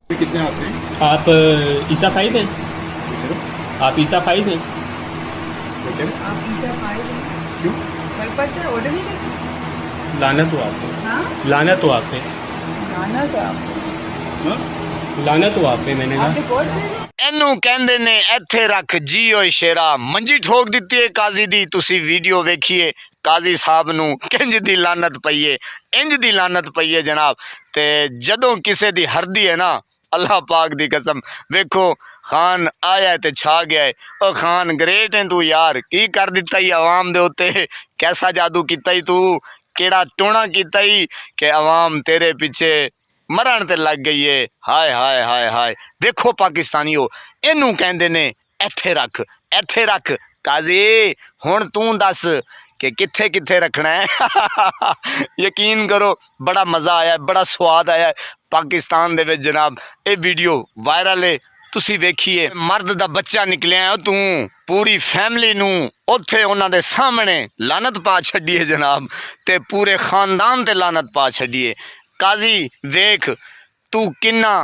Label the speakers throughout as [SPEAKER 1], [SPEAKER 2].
[SPEAKER 1] कितने आते हैं?
[SPEAKER 2] आप ईसा फाइज हैं?
[SPEAKER 1] कितने?
[SPEAKER 2] आप ईसा फाइज हैं?
[SPEAKER 1] कितने?
[SPEAKER 3] आप पिज़्ज़ा खाए थे?
[SPEAKER 1] क्यों?
[SPEAKER 3] कल पड़ता है ऑर्डर नहीं कर सकते?
[SPEAKER 2] लानत हो आप पे,
[SPEAKER 3] हाँ
[SPEAKER 2] लानत हो आप पे,
[SPEAKER 3] गाना तो आपको
[SPEAKER 1] हाँ?
[SPEAKER 2] लानत हो आप पे। मैंने
[SPEAKER 3] आप
[SPEAKER 2] कहा
[SPEAKER 3] रिकॉर्ड करें
[SPEAKER 4] ਇਹਨੂੰ ਕਹਿੰਦੇ ਨੇ ਇੱਥੇ ਰੱਖ ਜੀ ਓਏ ਸ਼ੇਰਾ ਮੰਜੀ ਠੋਕ ਦਿੱਤੀ ਏ ਕਾਜ਼ੀ ਦੀ। ਤੁਸੀਂ ਵੀਡੀਓ ਵੇਖੀਏ ਕਾਜ਼ੀ ਸਾਹਿਬ ਨੂੰ ਕਿੰਜ ਦੀ ਲਾਨਤ ਪਈ ਏ, ਇੰਜ ਦੀ ਲਾਨਤ ਪਈ ਏ ਜਨਾਬ। ਤੇ ਜਦੋਂ ਕਿਸੇ ਦੀ ਹਰਦੀ ਹੈ ਨਾ, अल्लाह पाक दी कसम वेखो खान आया ते छा गया है। ओ खान ग्रेट है तू यार, की कर दिता ही आवाम दे उत्ते, कैसा जादू किता ही तू, केड़ा टोना किता ही कि आवाम तेरे पीछे मरण ते लग गई है। हाय हाय हाय हाय वेखो पाकिस्तानियों, इनू कहंदे ने इत्थे रख काजी। हुण तू दस कि कित्थे कित्थे रखना है। यकीन करो बड़ा मज़ा आया, बड़ा स्वाद आया पाकिस्तान दे विच जनाब। ये वीडियो वायरल है, तुसी वेखिए। मर्द दा बच्चा निकलिया तू पूरी फैमिली नू उत्थे उन्हां दे सामने लानत पा छड्डी है जनाब, ते पूरे खानदान ते लानत पा छड्डी है। काजी वेख तू किन्ना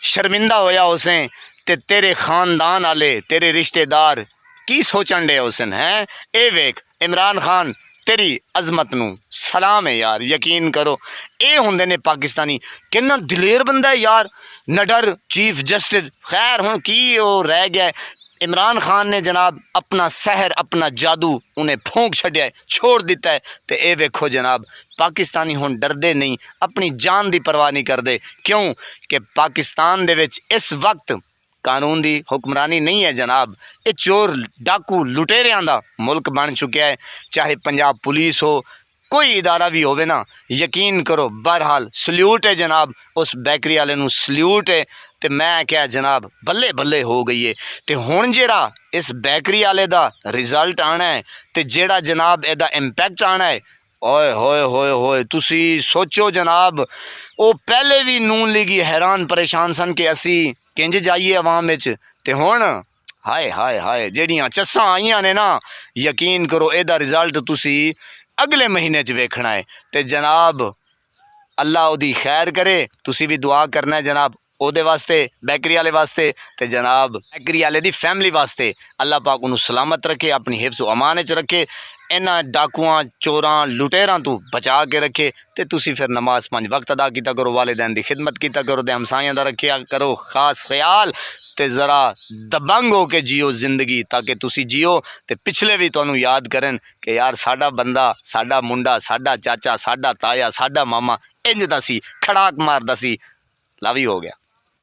[SPEAKER 4] शर्मिंदा होया उसें, ते तेरे खानदान वाले तेरे रिश्तेदार की सोचन डे उसन हैं। ए वेख इमरान खान तेरी अजमत नू सलाम है यार। यकीन करो ये होंदे ने पाकिस्तानी, किन्ना दिलेर बंदा है यार। नडर चीफ जस्टिस, खैर हुण की वो रह गया है। इमरान खान ने जनाब अपना सहर अपना जादू उन्हें फूंक छड्या है, छोड़ दिता है। तो ये वेखो जनाब पाकिस्तानी हुण डरदे नहीं, अपनी जान की परवाह नहीं करते। क्यों कि पाकिस्तान दे विच इस वक्त कानून की हुक्मरानी नहीं है जनाब। ये चोर डाकू लुटेरियां दा मुल्क बन चुका है। चाहे पंजाब पुलिस हो, कोई इदारा भी होवे ना, यकीन करो बहरहाल सल्यूट है जनाब। उस बैकरी वाले नू सल्यूट है। तो मैं क्या जनाब बल्ले बल्ले हो गई है। तो हुण जेड़ा इस बैकरी वाले दा रिजल्ट आना है, तो जेड़ा जनाब इहदा इंपैक्ट आना है, ओए होए होए होए तुसी सोचो जनाब। वो पहले भी नून लीगी हैरान परेशान सन कि असी किंज जाइए अवाम विच, ते हुण हाय हाय हाय जेड़ियां चस्सां आईयां ने ना, यकीन करो इहदा रिजल्ट तुसी अगले महीने च वेखना है। ते जनाब अल्लाह उहदी खैर करे, तुसी भी दुआ करना है जनाब ਉਹਦੇ वास्ते, बैकरी वाले वास्ते, तो जनाब बैकरी वाले दी फैमिली वास्ते। अल्लाह पाक उन्होंने सलामत रखे, अपनी हिफ्ज़ अमान च रखे, इन्हां डाकुआं चोरां लुटेरां तो बचा के रखे। तो तुसी फिर नमाज 5 वक्त अदा किया करो, वालिदैन की खिदमत किया करो, तो हमसाइयां दा रखिया करो खास ख्याल। तो ज़रा दबंग हो के जियो जिंदगी, ताकि तुसी जियो तो पिछले भी तुहानू याद करन कि यार साडा बंदा, साडा मुंडा, साडा चाचा, साडा ताया, साडा मामा इंज दा सी, खड़ाक मारदा सी। लव यू हो गया।